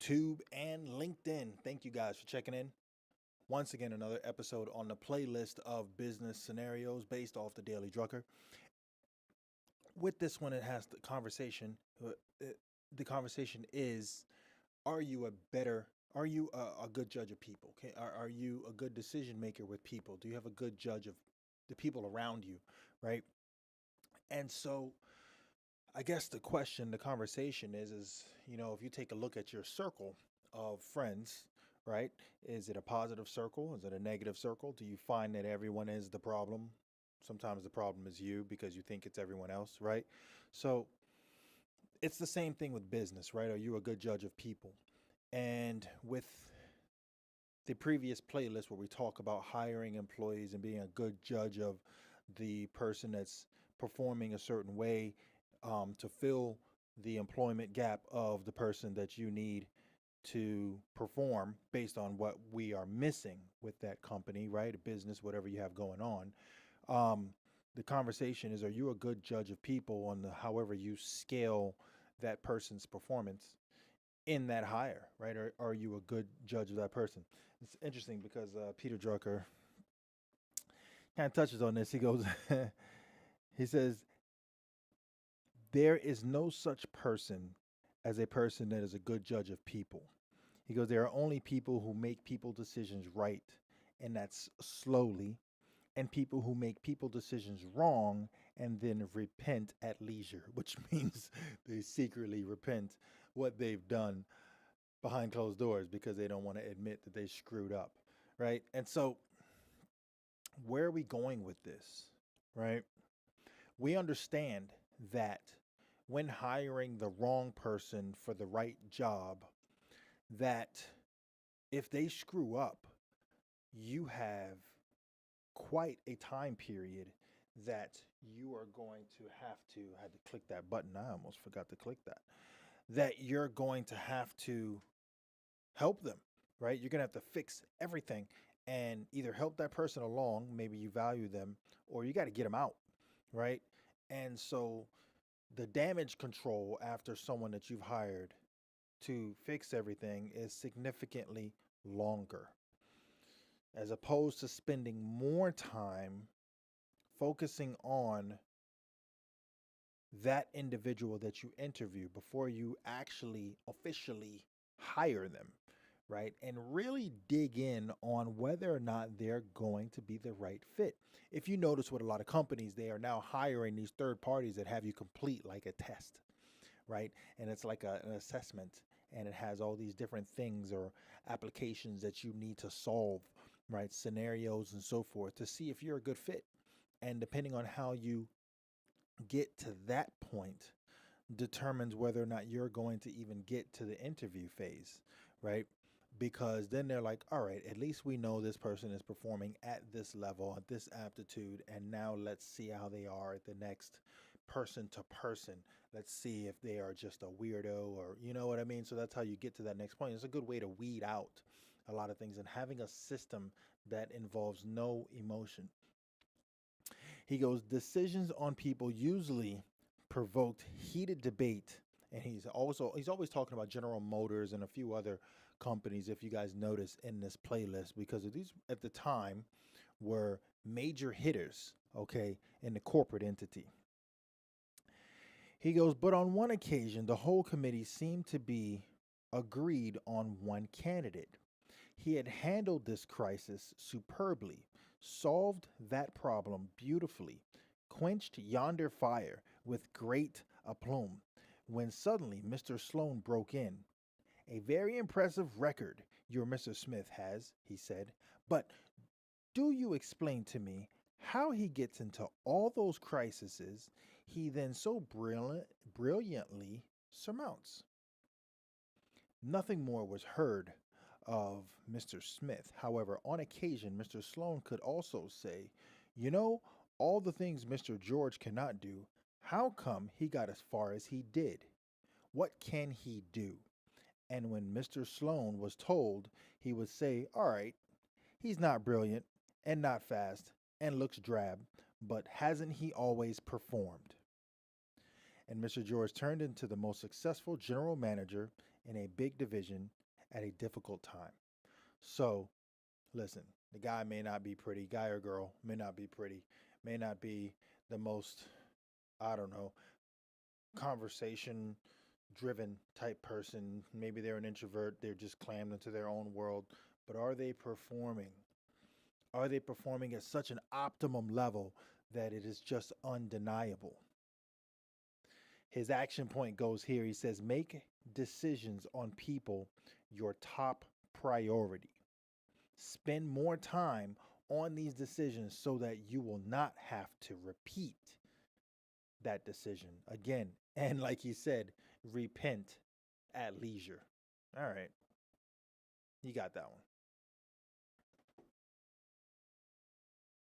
YouTube and LinkedIn. Thank you guys for checking in. Once again, another episode on the playlist of business scenarios based off the Daily Drucker. With this one, it has the conversation. The conversation is: Are you a good judge of people? Okay, are you a good decision maker with people? Do you have a good judge of the people around you, right? And so, I guess the conversation is, if you take a look at your circle of friends, right? Is it a positive circle? Is it a negative circle? Do you find that everyone is the problem? Sometimes the problem is you because you think it's everyone else, right? So it's the same thing with business, right? Are you a good judge of people? And with the previous playlist where we talk about hiring employees and being a good judge of the person that's performing a certain way to fill the employment gap of the person that you need to perform based on what we are missing with that company, right? A business, whatever you have going on. The conversation is, are you a good judge of people on however you scale that person's performance in that hire, right? Or are you a good judge of that person? It's interesting because Peter Drucker kind of touches on this. He goes, he says, there is no such person as a person that is a good judge of people. He goes, there are only people who make people decisions right, and that's slowly, and people who make people decisions wrong and then repent at leisure, which means they secretly repent what they've done behind closed doors because they don't want to admit that they screwed up, right? And so where are we going with this, right? We understand that when hiring the wrong person for the right job, that if they screw up, you have quite a time period that you are going to have to, I had to click that button. I almost forgot to click that you're going to have to help them, right? You're going to have to fix everything and either help that person along, maybe you value them, or you got to get them out, right? And so the damage control after someone that you've hired to fix everything is significantly longer, as opposed to spending more time focusing on that individual that you interview before you actually officially hire them, right? And really dig in on whether or not they're going to be the right fit. If you notice with a lot of companies, they are now hiring these third parties that have you complete like a test, right? And it's like an assessment, and it has all these different things or applications that you need to solve, right? Scenarios and so forth to see if you're a good fit. And depending on how you get to that point determines whether or not you're going to even get to the interview phase, right? Because then they're like, all right, at least we know this person is performing at this level, at this aptitude, and now let's see how they are at the next person to person. Let's see if they are just a weirdo, or you know what I mean? So that's how you get to that next point. It's a good way to weed out a lot of things, and having a system that involves no emotion. He goes, decisions on people usually provoked heated debate. And he's always talking about General Motors and a few other companies, if you guys notice in this playlist, because of these at the time were major hitters, okay, in the corporate entity. He goes, but on one occasion, the whole committee seemed to be agreed on one candidate. He had handled this crisis superbly, solved that problem beautifully, quenched yonder fire with great aplomb, when suddenly Mr. Sloan broke in. A very impressive record your Mr. Smith has, he said, but do you explain to me how he gets into all those crises he then so brilliantly surmounts? Nothing more was heard of Mr. Smith. However, on occasion, Mr. Sloan could also say, you know, all the things Mr. George cannot do, how come he got as far as he did? What can he do? And when Mr. Sloan was told, he would say, all right, he's not brilliant and not fast and looks drab, but hasn't he always performed? And Mr. George turned into the most successful general manager in a big division at a difficult time. So, listen, the guy may not be pretty, guy or girl may not be pretty, may not be the most, I don't know, conversation driven type person. Maybe they're an introvert, they're just clammed into their own world. But are they performing? Are they performing at such an optimum level that it is just undeniable? His action point goes here. He says, make decisions on people your top priority. Spend more time on these decisions so that you will not have to repeat that decision again. And like he said, repent at leisure. All right. You got that one.